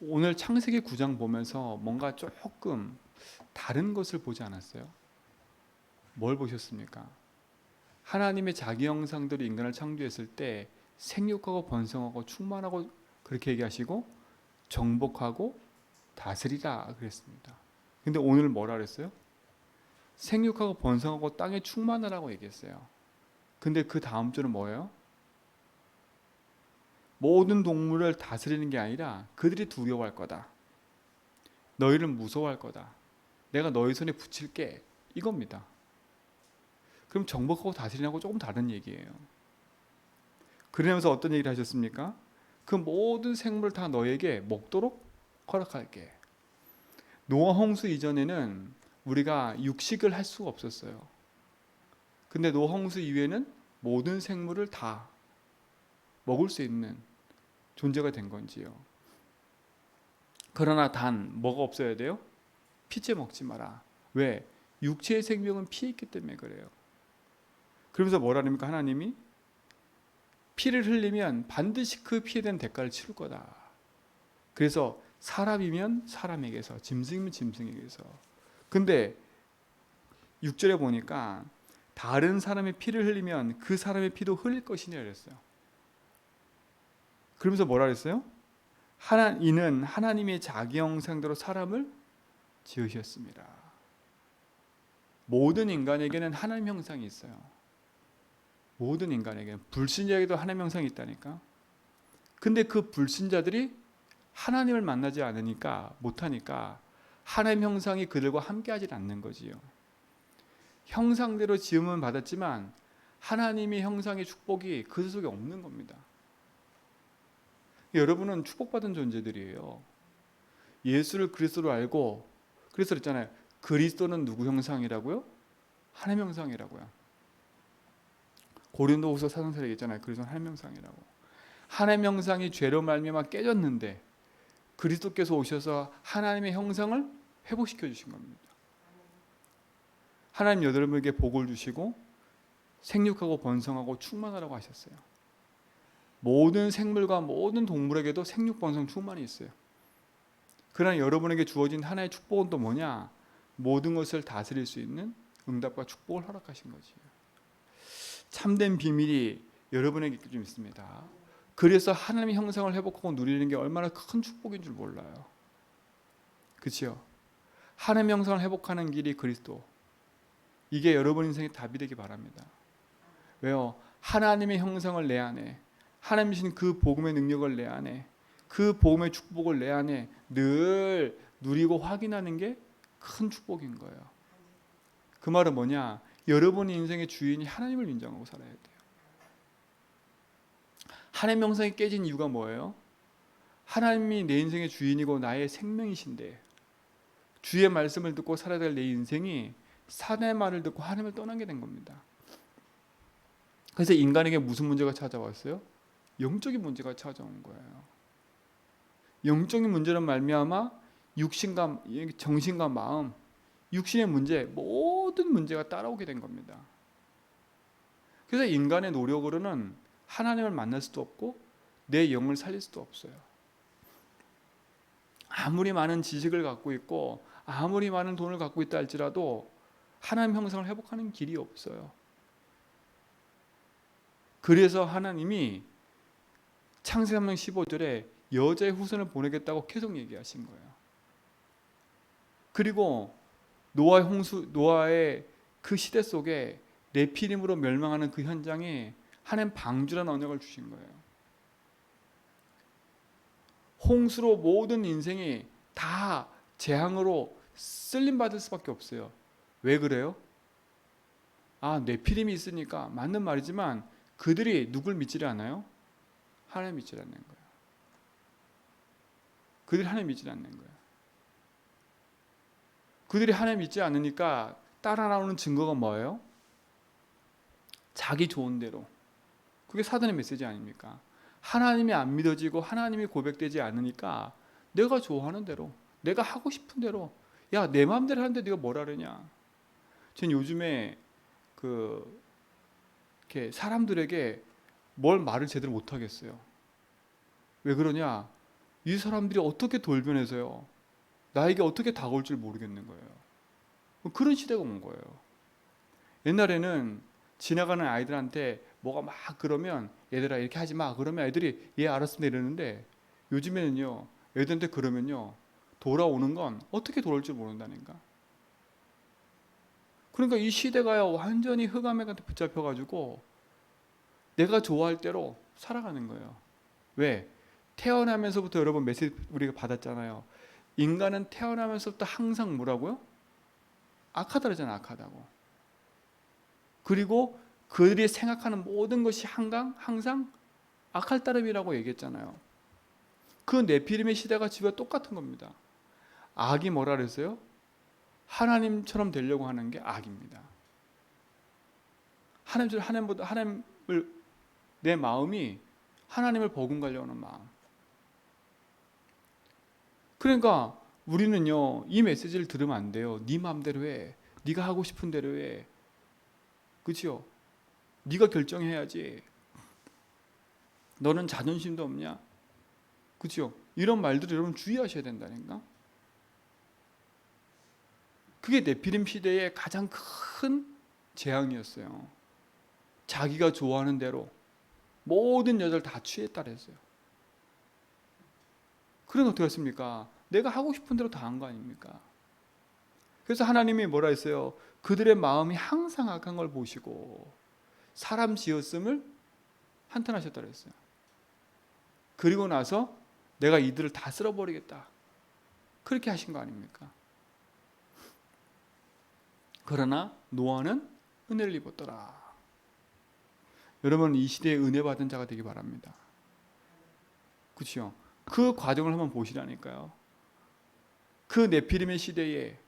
오늘 창세기 9장 보면서 뭔가 조금 다른 것을 보지 않았어요? 뭘 보셨습니까? 하나님의 자기 형상대로 인간을 창조했을 때 생육하고 번성하고 충만하고 그렇게 얘기하시고 정복하고 다스리라 그랬습니다. 근데 오늘 뭐라 그랬어요? 생육하고 번성하고 땅에 충만하라고 얘기했어요. 근데 그 다음 주는 뭐예요? 모든 동물을 다스리는 게 아니라 그들이 두려워할 거다. 너희를 무서워할 거다. 내가 너희 손에 붙일게. 이겁니다. 그럼 정복하고 다스리는 조금 다른 얘기예요. 그러면서 어떤 얘기를 하셨습니까? 그 모든 생물을 다 너에게 먹도록 허락할게. 노아 홍수 이전에는 우리가 육식을 할 수가 없었어요. 근데 노아 홍수 이후에는 모든 생물을 다 먹을 수 있는 존재가 된 건지요. 그러나 단 뭐가 없어야 돼요? 피째 먹지 마라. 왜? 육체의 생명은 피에 있기 때문에 그래요. 그러면서 뭐라니까 하나님이 피를 흘리면 반드시 그 피에 대한 대가를 치를 거다. 그래서 사람이면 사람에게서, 짐승이면 짐승에게서. 근데 6절에 보니까 다른 사람의 피를 흘리면 그 사람의 피도 흘릴 것이냐 그랬어요. 그러면서 뭐라 그랬어요? 이는 하나님의 자기 형상대로 사람을 지으셨습니다. 모든 인간에게는 하나님 형상이 있어요. 모든 인간에게 불신자에게도 하나님 형상이 있다니까. 근데 그 불신자들이 하나님을 만나지 않으니까 못하니까 하나님 형상이 그들과 함께하지 않는 거지요. 형상대로 지음은 받았지만 하나님의 형상의 축복이 그 속에 없는 겁니다. 여러분은 축복받은 존재들이에요. 예수를 그리스도로 알고 그래서 그랬잖아요. 그리스도는 누구 형상이라고요? 하나님 형상이라고요. 고린도후서 4장에 얘기했잖아요. 그리스도는 하나님 형상이라고. 하나님 형상이 죄로 말미암아 깨졌는데 그리스도께서 오셔서 하나님의 형상을 회복시켜 주신 겁니다. 하나님 여러분에게 복을 주시고 생육하고 번성하고 충만하라고 하셨어요. 모든 생물과 모든 동물에게도 생육, 번성, 충만이 있어요. 그러나 여러분에게 주어진 하나의 축복은 또 뭐냐? 모든 것을 다스릴 수 있는 응답과 축복을 허락하신 거지. 참된 비밀이 여러분에게 좀 있습니다. 그래서 하나님의 형상을 회복하고 누리는 게 얼마나 큰 축복인 줄 몰라요. 그렇죠? 하나님의 형상을 회복하는 길이 그리스도. 이게 여러분 인생의 답이 되기 바랍니다. 왜요? 하나님의 형상을 내 안에, 하나님이신 그 복음의 능력을 내 안에, 그 복음의 축복을 내 안에 늘 누리고 확인하는 게 큰 축복인 거예요. 그 말은 뭐냐? 여러분의 인생의 주인이 하나님을 인정하고 살아야 돼요. 하나님 형상이 깨진 이유가 뭐예요? 하나님이 내 인생의 주인이고 나의 생명이신데 주의 말씀을 듣고 살아야 될 내 인생이 사단의 말을 듣고 하나님을 떠나게 된 겁니다. 그래서 인간에게 무슨 문제가 찾아왔어요? 영적인 문제가 찾아온 거예요. 영적인 문제는 말미암아 육신과 정신과 마음, 육신의 문제, 모든 문제가 따라오게 된 겁니다. 그래서 인간의 노력으로는 하나님을 만날 수도 없고 내 영을 살릴 수도 없어요. 아무리 많은 지식을 갖고 있고 아무리 많은 돈을 갖고 있다 할지라도 하나님 형상을 회복하는 길이 없어요. 그래서 하나님이 창세기 3장 15절에 여자의 후손을 보내겠다고 계속 얘기하신 거예요. 그리고 노아의 그 시대 속에 네피림으로 멸망하는 그 현장에 하나님 방주라는 언약을 주신 거예요. 홍수로 모든 인생이 다 재앙으로 쓸림받을 수밖에 없어요. 왜 그래요? 네피림이 있으니까 맞는 말이지만 그들이 누굴 믿지 않아요? 하나님 믿지 않는 거예요. 그들이 하나님 믿지 않는 거예요. 그들이 하나님 믿지 않으니까 따라 나오는 증거가 뭐예요? 자기 좋은 대로. 그게 사단의 메시지 아닙니까? 하나님이 안 믿어지고 하나님이 고백되지 않으니까 내가 좋아하는 대로, 내가 하고 싶은 대로, 야, 내 마음대로 하는데 네가 뭐라 그러냐? 전 요즘에 이렇게 사람들에게 뭘 말을 제대로 못 하겠어요. 왜 그러냐? 이 사람들이 어떻게 돌변해서요 나에게 어떻게 다가올 줄 모르겠는 거예요. 그런 시대가 온 거예요. 옛날에는 지나가는 아이들한테 뭐가 막 그러면 얘들아 이렇게 하지 마 그러면 애들이 예 알았습니다 이러는데, 요즘에는요 애들한테 그러면요 돌아오는 건 어떻게 돌아올지 모른다니까. 그러니까 이 시대가요 완전히 흑암에 붙잡혀가지고 내가 좋아할 대로 살아가는 거예요. 왜? 태어나면서부터 여러분 메시지 우리가 받았잖아요. 인간은 태어나면서부터 항상 뭐라고요? 악하다잖아, 악하다고. 그리고 그들이 생각하는 모든 것이 항상 악할 따름이라고 얘기했잖아요. 그 네피림의 시대가 지금 똑같은 겁니다. 악이 뭐라 그랬어요? 하나님처럼 되려고 하는 게 악입니다. 하나님을 내 마음이 하나님을 버금가려고 하는 마음. 그러니까 우리는요 이 메시지를 들으면 안 돼요. 네 마음대로 해. 네가 하고 싶은 대로 해. 그렇죠? 네가 결정해야지. 너는 자존심도 없냐? 그렇죠? 이런 말들을 여러분 주의하셔야 된다니까. 그게 네피림 시대의 가장 큰 재앙이었어요. 자기가 좋아하는 대로 모든 여자를 다 취했다 그랬어요. 그럼 어떻게 했습니까? 내가 하고 싶은 대로 다 한 거 아닙니까? 그래서 하나님이 뭐라 했어요? 그들의 마음이 항상 악한 걸 보시고 사람 지었음을 한탄하셨다 그랬어요. 그리고 나서 내가 이들을 다 쓸어버리겠다. 그렇게 하신 거 아닙니까? 그러나 노아는 은혜를 입었더라. 여러분 이 시대에 은혜 받은 자가 되기 바랍니다. 그렇죠? 그 과정을 한번 보시라니까요. 그 네피림의 시대에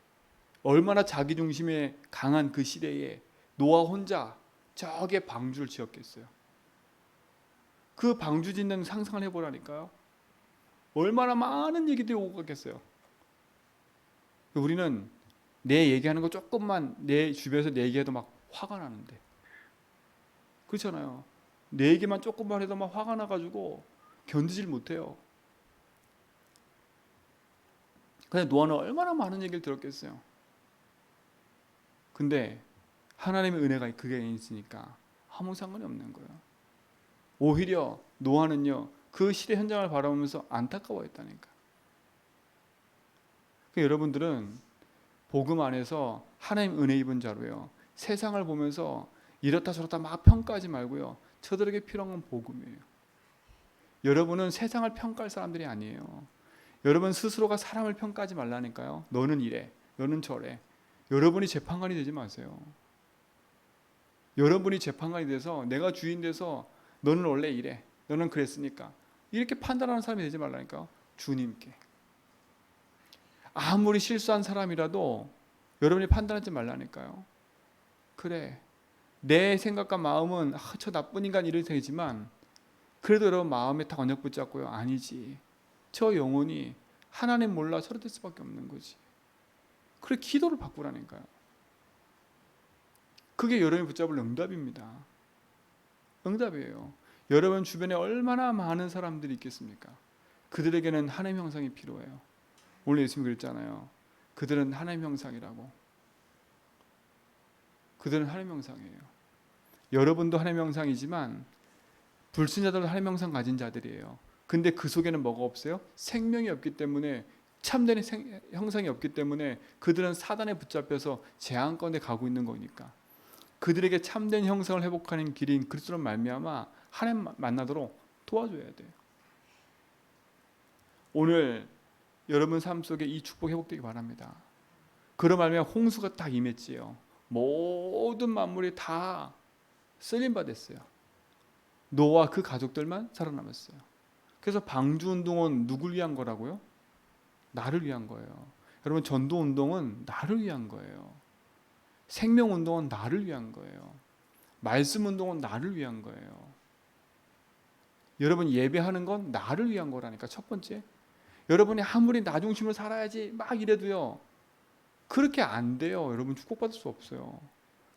얼마나 자기중심에 강한 그 시대에 노아 혼자 저게 방주를 지었겠어요. 그 방주 짓는 상상을 해보라니까요. 얼마나 많은 얘기들이 오고 갔겠어요. 우리는 내 얘기하는 거 조금만 내 주변에서 내 얘기해도 막 화가 나는데, 그렇잖아요. 내 얘기만 조금만 해도 막 화가 나가지고 견디질 못해요. 근데 노아는 얼마나 많은 얘기를 들었겠어요. 근데 하나님의 은혜가 그게 있으니까 아무 상관이 없는 거예요. 오히려 노아는요 그 시대 현장을 바라보면서 안타까워했다니까. 그러니까 여러분들은 복음 안에서 하나님 은혜 입은 자로요 세상을 보면서 이렇다 저렇다 막 평가하지 말고요 저들에게 필요한 건 복음이에요. 여러분은 세상을 평가할 사람들이 아니에요. 여러분 스스로가 사람을 평가하지 말라니까요. 너는 이래, 너는 저래. 여러분이 재판관이 되지 마세요. 여러분이 재판관이 돼서 내가 주인 돼서 너는 원래 이래, 너는 그랬으니까 이렇게 판단하는 사람이 되지 말라니까요. 주님께. 아무리 실수한 사람이라도 여러분이 판단하지 말라니까요. 그래, 내 생각과 마음은 저 나쁜 인간 이런 생이지만 그래도 여러분 마음에 딱 언약 붙잡고요. 아니지, 저 영혼이 하나님 몰라 저럴 될 수밖에 없는 거지. 그래 기도를 바꾸라니까요. 그게 여러분이 붙잡을 응답입니다. 응답이에요. 여러분 주변에 얼마나 많은 사람들이 있겠습니까? 그들에게는 하나님 형상이 필요해요. 오늘 예수님이 그랬잖아요. 그들은 하나님 형상이라고. 그들은 하나님 형상이에요. 여러분도 하나님 형상이지만 불신자들도 하나님 형상 가진 자들이에요. 근데 그 속에는 뭐가 없어요? 생명이 없기 때문에, 참된 형상이 없기 때문에 그들은 사단에 붙잡혀서 재앙 가운데 가고 있는 거니까 그들에게 참된 형상을 회복하는 길인 그리스도로 말미암아 하나님 만나도록 도와줘야 돼요. 오늘 여러분 삶 속에 이 축복 회복되기 바랍니다. 그런 말미암아 홍수가 딱 임했지요. 모든 만물이 다 쓸림 받았어요. 노아와 그 가족들만 살아남았어요. 그래서 방주운동은 누굴 위한 거라고요? 나를 위한 거예요. 여러분 전도운동은 나를 위한 거예요. 생명운동은 나를 위한 거예요. 말씀운동은 나를 위한 거예요. 여러분 예배하는 건 나를 위한 거라니까. 첫 번째, 여러분이 아무리 나 중심으로 살아야지 막 이래도요 그렇게 안 돼요. 여러분 축복받을 수 없어요.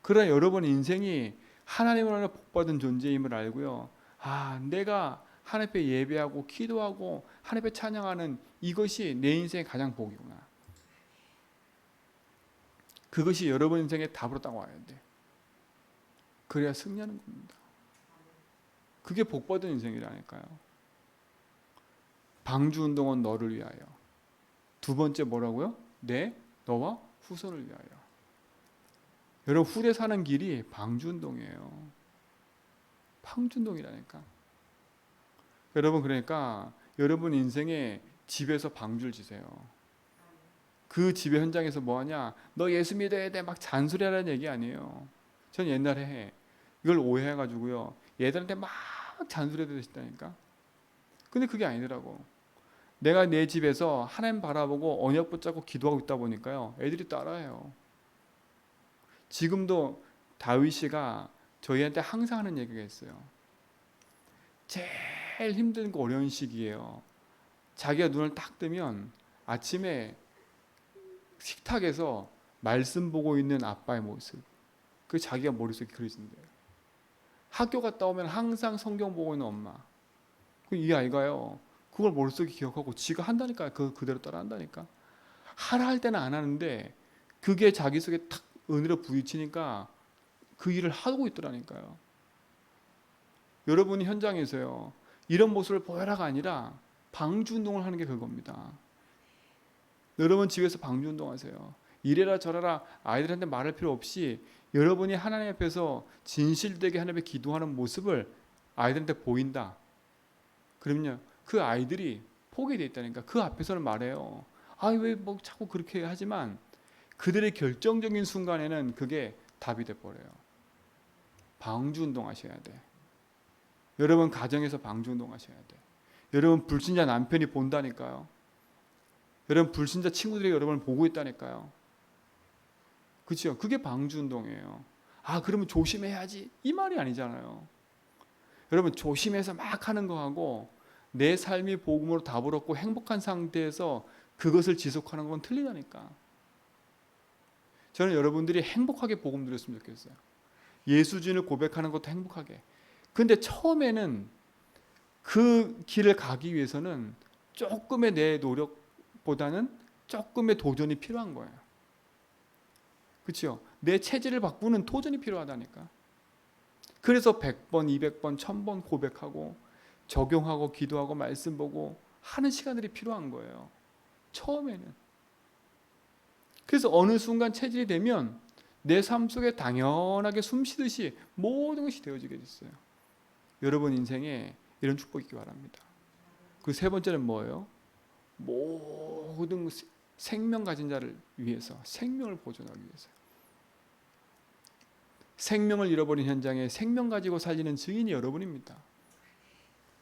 그러나 여러분 인생이 하나님을 복받은 존재임을 알고요, 아 내가 하나님 앞에 예배하고 기도하고 하나님 앞에 찬양하는 이것이 내 인생의 가장 복이구나. 그것이 여러분 인생의 답으로 딱 와야 돼. 그래야 승리하는 겁니다. 그게 복받은 인생이라니까요. 방주운동은 너를 위하여. 두 번째 뭐라고요? 너와 후손을 위하여. 여러분 후대 사는 길이 방주운동이에요. 방주운동이라니까. 여러분 그러니까 여러분 인생에 집에서 방주를 지세요. 그 집의 현장에서 뭐하냐? 너 예수 믿어야 돼. 막 잔소리하라는 얘기 아니에요. 전 옛날에 이걸 오해해가지고요. 얘들한테 막 잔소리해야 되시다니까. 근데 그게 아니더라고. 내가 내 집에서 하나님 바라보고 언약 붙잡고 기도하고 있다 보니까요. 애들이 따라해요. 지금도 다윗이가 저희한테 항상 하는 얘기가 있어요. 제일 힘든 거 어려운 시기예요. 자기가 눈을 딱 뜨면 아침에 식탁에서 말씀 보고 있는 아빠의 모습. 그 자기가 머릿속에 그려진대요. 학교 갔다 오면 항상 성경 보고 있는 엄마. 이 아이가요. 그걸 머릿속에 기억하고 지가 한다니까요. 그대로 따라 한다니까. 하라 할 때는 안 하는데 그게 자기 속에 탁 은혜로 부딪히니까 그 일을 하고 있더라니까요. 여러분이 현장에서요. 이런 모습을 보여라가 아니라 방주운동을 하는 게 그겁니다. 여러분 집에서 방주운동 하세요. 이래라 저래라 아이들한테 말할 필요 없이 여러분이 하나님 앞에서 진실되게 하나님 앞에 기도하는 모습을 아이들한테 보인다. 그러면요. 그 아이들이 포기되어 있다니까. 그 앞에서는 말해요. 왜 뭐 자꾸 그렇게 하지만 그들의 결정적인 순간에는 그게 답이 돼버려요. 방주운동 하셔야 돼. 여러분 가정에서 방주운동 하셔야 돼. 여러분 불신자 남편이 본다니까요. 여러분 불신자 친구들이 여러분을 보고 있다니까요. 그렇죠? 그게 방주운동이에요. 그러면 조심해야지 이 말이 아니잖아요. 여러분 조심해서 막 하는 거하고 내 삶이 복음으로 답을 얻고 행복한 상태에서 그것을 지속하는 건 틀리다니까. 저는 여러분들이 행복하게 복음 누렸으면 좋겠어요. 예수진을 고백하는 것도 행복하게. 근데 처음에는 그 길을 가기 위해서는 조금의 내 노력보다는 조금의 도전이 필요한 거예요. 그렇죠? 내 체질을 바꾸는 도전이 필요하다니까. 그래서 100번, 200번, 1000번 고백하고 적용하고 기도하고 말씀 보고 하는 시간들이 필요한 거예요. 처음에는. 그래서 어느 순간 체질이 되면 내 삶 속에 당연하게 숨쉬듯이 모든 것이 되어지게 됐어요. 여러분 인생에 이런 축복이 있기 바랍니다. 그 세 번째는 뭐예요? 모든 생명 가진 자를 위해서, 생명을 보존하기 위해서. 생명을 잃어버린 현장에 생명 가지고 살리는 증인이 여러분입니다.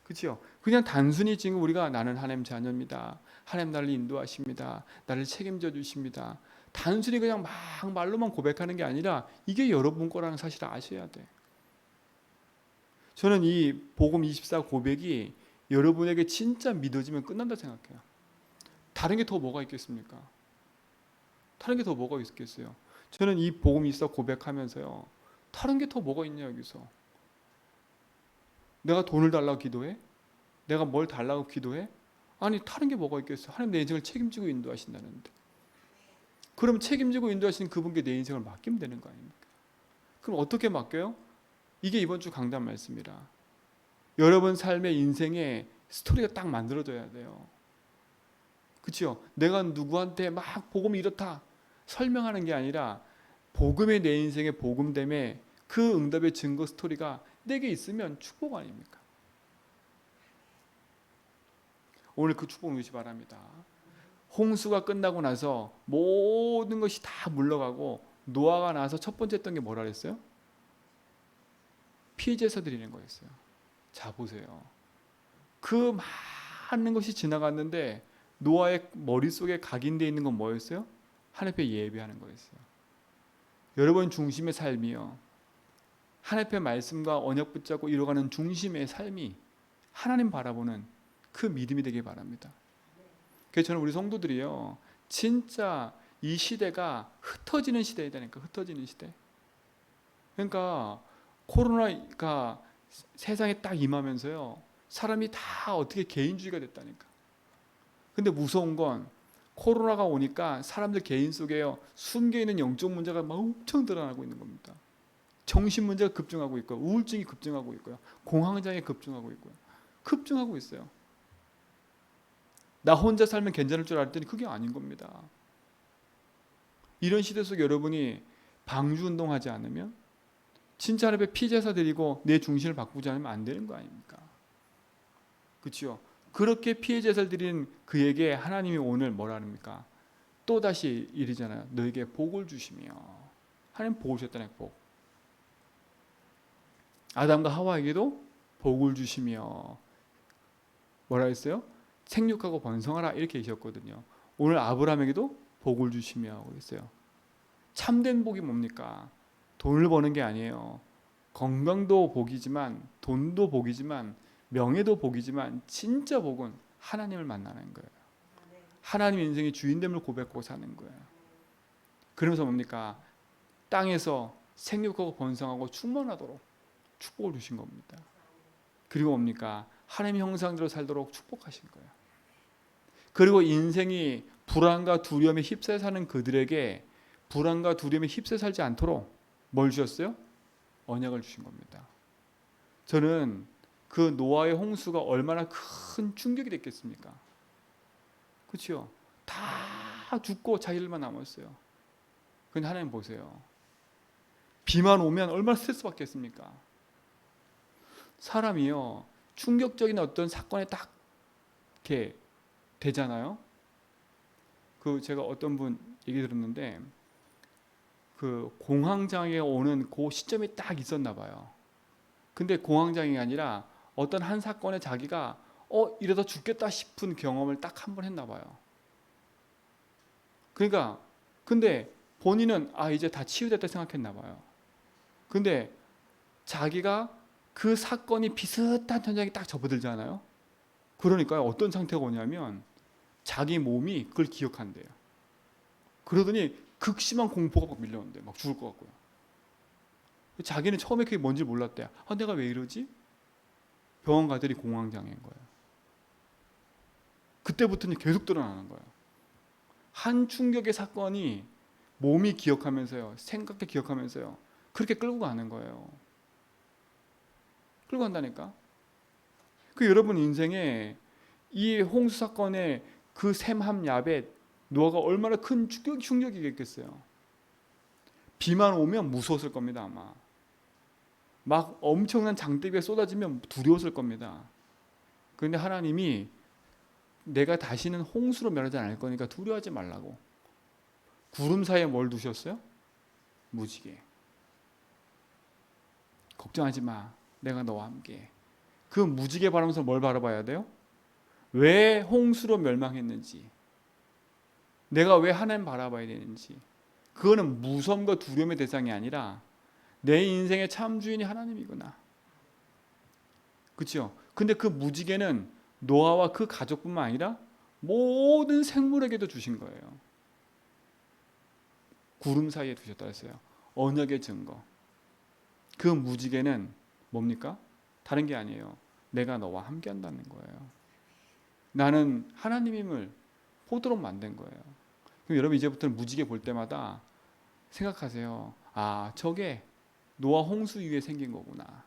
그렇죠? 그냥 단순히 지금 우리가 나는 하나님 자녀입니다. 하나님 나를 인도하십니다. 나를 책임져 주십니다. 단순히 그냥 막 말로만 고백하는 게 아니라 이게 여러분 거라는 사실을 아셔야 돼. 저는 이 복음 24 고백이 여러분에게 진짜 믿어지면 끝난다 생각해요. 다른 게 더 뭐가 있겠습니까? 다른 게 더 뭐가 있겠어요? 저는 이 복음 24 고백하면서요. 다른 게 더 뭐가 있냐 여기서. 내가 돈을 달라고 기도해? 내가 뭘 달라고 기도해? 아니 다른 게 뭐가 있겠어요? 하나님 내 인생을 책임지고 인도하신다는데. 그럼 책임지고 인도하시는 그분께 내 인생을 맡기면 되는 거 아닙니까? 그럼 어떻게 맡겨요? 이게 이번 주 강단 말씀이라. 여러분 삶의 인생에 스토리가 딱 만들어져야 돼요. 그렇죠? 내가 누구한테 막 복음이 이렇다 설명하는 게 아니라 복음의 내 인생의 복음됨에 그 응답의 증거 스토리가 내게 있으면 축복 아닙니까? 오늘 그 축복 누리시 바랍니다. 홍수가 끝나고 나서 모든 것이 다 물러가고 노아가 나서 첫 번째 했던 게 뭐라 그랬어요? 피제사 드리는 거였어요. 자 보세요. 그 많은 것이 지나갔는데 노아의 머릿속에 각인되어 있는 건 뭐였어요? 하나님 앞에 예배하는 거였어요. 여러분 중심의 삶이요. 하나님 앞에 말씀과 언약 붙잡고 이뤄가는 중심의 삶이 하나님 바라보는 그 믿음이 되길 바랍니다. 그래서 저는 우리 성도들이요. 진짜 이 시대가 흩어지는 시대이다니까. 흩어지는 시대. 그러니까 코로나가 세상에 딱 임하면서요. 사람이 다 어떻게 개인주의가 됐다니까. 근데 무서운 건 코로나가 오니까 사람들 개인 속에요, 숨겨있는 영적 문제가 막 엄청 드러나고 있는 겁니다. 정신 문제가 급증하고 있고요. 우울증이 급증하고 있고요. 공황장애 급증하고 있고요. 급증하고 있어요. 나 혼자 살면 괜찮을 줄 알았더니 그게 아닌 겁니다. 이런 시대 속에 여러분이 방주운동하지 않으면, 진짜 하나님의 피제사 드리고 내 중심을 바꾸지 않으면 안 되는 거 아닙니까? 그렇죠? 그렇게 피해 제사를 드린 그에게 하나님이 오늘 뭐라 합니까? 또다시 이르잖아요. 너에게 복을 주시며. 하나님 복을 주셨다는 복. 아담과 하와에게도 복을 주시며 뭐라 했어요? 생육하고 번성하라 이렇게 하셨거든요. 오늘 아브라함에게도 복을 주시며 그랬어요. 참된 복이 뭡니까? 돈을 버는 게 아니에요. 건강도 복이지만, 돈도 복이지만, 명예도 복이지만, 진짜 복은 하나님을 만나는 거예요. 하나님 인생의 주인됨을 고백하고 사는 거예요. 그러면서 뭡니까? 땅에서 생육하고 번성하고 충만하도록 축복을 주신 겁니다. 그리고 뭡니까? 하나님의 형상대로 살도록 축복하신 거예요. 그리고 인생이 불안과 두려움에 휩싸여 사는 그들에게 불안과 두려움에 휩싸여 살지 않도록 뭘 주셨어요? 언약을 주신 겁니다. 저는 그 노아의 홍수가 얼마나 큰 충격이 됐겠습니까? 그렇죠? 다 죽고 자기들만 남았어요. 근데 하나님 보세요. 비만 오면 얼마나 스트레스 받겠습니까? 사람이요, 충격적인 어떤 사건에 딱 이렇게 되잖아요. 그 제가 어떤 분 얘기 들었는데, 그 공황장애가 오는 그 시점이 딱 있었나 봐요. 근데 공황장애가 아니라 어떤 한 사건에 자기가 이러다 죽겠다 싶은 경험을 딱 한 번 했나 봐요. 그러니까 근데 본인은 이제 다 치유됐다 생각했나 봐요. 근데 자기가 그 사건이 비슷한 현장에 딱 접어들잖아요. 그러니까 어떤 상태가 오냐면 자기 몸이 그걸 기억한대요. 그러더니 극심한 공포가 막 밀려온대. 막 죽을 것 같고요. 자기는 처음에 그게 뭔지 몰랐대요. 내가 왜 이러지? 병원 가더니 공황장애인 거예요. 그때부터는 계속 드러나는 거예요. 한 충격의 사건이 몸이 기억하면서요, 생각도 기억하면서요, 그렇게 끌고 가는 거예요. 끌고 간다니까. 그 여러분 인생에 이 홍수 사건의 그 셈함 야벳 노아가 얼마나 큰 충격이겠어요. 비만 오면 무서웠을 겁니다. 아마 막 엄청난 장대비가 쏟아지면 두려웠을 겁니다. 그런데 하나님이 내가 다시는 홍수로 멸하지 않을 거니까 두려워하지 말라고 구름 사이에 뭘 두셨어요? 무지개. 걱정하지 마. 내가 너와 함께. 그 무지개 바라면서 뭘 바라봐야 돼요? 왜 홍수로 멸망했는지, 내가 왜 하나님 바라봐야 되는지. 그거는 무서움과 두려움의 대상이 아니라 내 인생의 참 주인이 하나님이구나. 그렇죠? 근데 그 무지개는 노아와 그 가족뿐만 아니라 모든 생물에게도 주신 거예요. 구름 사이에 두셨다 했어요. 언약의 증거. 그 무지개는 뭡니까? 다른 게 아니에요. 내가 너와 함께 한다는 거예요. 나는 하나님임을 보도록 만든 거예요. 그럼 여러분 이제부터는 무지개 볼 때마다 생각하세요. 저게 노아 홍수 이후에 생긴 거구나.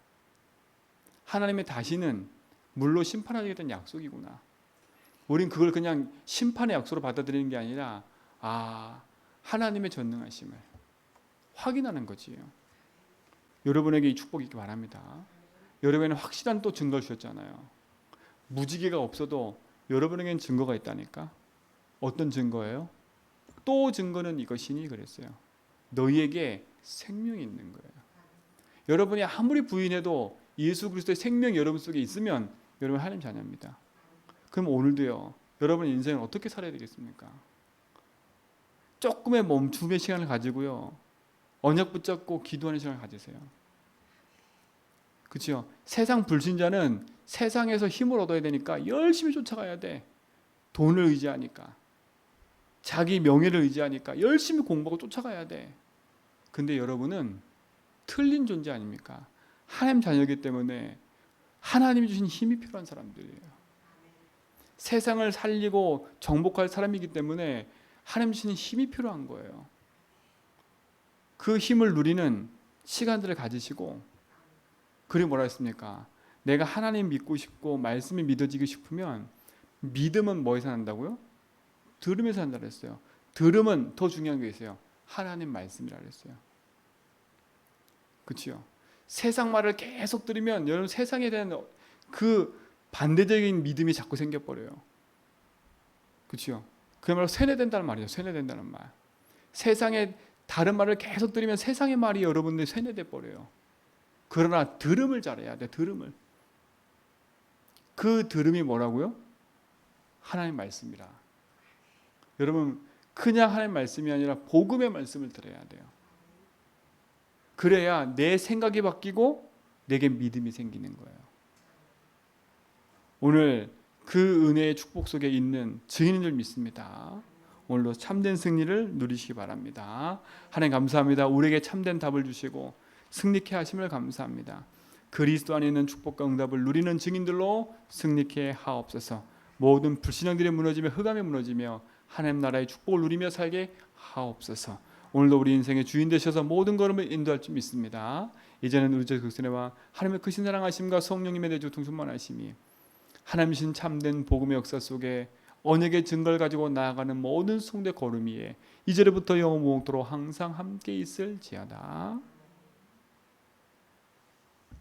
하나님의 다시는 물로 심판하겠다는 약속이구나. 우린 그걸 그냥 심판의 약속으로 받아들이는 게 아니라 하나님의 전능하심을 확인하는 거지요. 여러분에게 이 축복이 있기 바랍니다. 여러분에게는 확실한 또 증거를 주셨잖아요. 무지개가 없어도 여러분에게는 증거가 있다니까. 어떤 증거예요? 또 증거는 이것이니 그랬어요. 너희에게 생명이 있는 거예요. 여러분이 아무리 부인해도 예수 그리스도의 생명이 여러분 속에 있으면 여러분 하나님 자녀입니다. 그럼 오늘도요, 여러분 인생을 어떻게 살아야 되겠습니까? 조금의 멈춤의 시간을 가지고요, 언약 붙잡고 기도하는 시간을 가지세요. 그렇죠? 세상 불신자는 세상에서 힘을 얻어야 되니까 열심히 쫓아가야 돼. 돈을 의지하니까, 자기 명예를 의지하니까 열심히 공부하고 쫓아가야 돼. 근데 여러분은 틀린 존재 아닙니까? 하나님 자녀이기 때문에 하나님이 주신 힘이 필요한 사람들이에요. 세상을 살리고 정복할 사람이기 때문에 하나님 주시는 힘이 필요한 거예요. 그 힘을 누리는 시간들을 가지시고, 그리고 뭐라 했습니까? 내가 하나님 믿고 싶고 말씀이 믿어지고 싶으면 믿음은 뭐에서 난다고요? 들음에서 난다 그랬어요. 들음은 더 중요한 게 있어요. 하나님 말씀이라 그랬어요. 그렇죠? 세상 말을 계속 들으면 여러분 세상에 대한 그 반대적인 믿음이 자꾸 생겨버려요. 그렇죠? 그야말로 세뇌된다는 말이죠. 세뇌된다는 말. 세상의 다른 말을 계속 들으면 세상의 말이 여러분들 세뇌돼 버려요. 그러나 들음을 잘해야 돼. 들음을. 그 들음이 뭐라고요? 하나님 말씀이라. 여러분 그냥 하나님 말씀이 아니라 복음의 말씀을 들어야 돼요. 그래야 내 생각이 바뀌고 내게 믿음이 생기는 거예요. 오늘 그 은혜의 축복 속에 있는 증인인 줄 믿습니다. 오늘도 참된 승리를 누리시기 바랍니다. 하나님 감사합니다. 우리에게 참된 답을 주시고 승리케 하심을 감사합니다. 그리스도 안에 있는 축복과 응답을 누리는 증인들로 승리케 하옵소서. 모든 불신앙들이 무너지며 흑암이 무너지며 하나님 나라의 축복을 누리며 살게 하옵소서. 오늘도 우리 인생의 주인 되셔서 모든 걸음을 인도할 줄 믿습니다. 이제는 우리 주 그리스도와 하나님의 크신 사랑하심과 성령님의 내주 통충만하심이 하나님이신 참된 복음의 역사 속에 언약의 증거를 가지고 나아가는 모든 성도의 걸음 위에 이제부터 영원토록 항상 함께 있을지어다.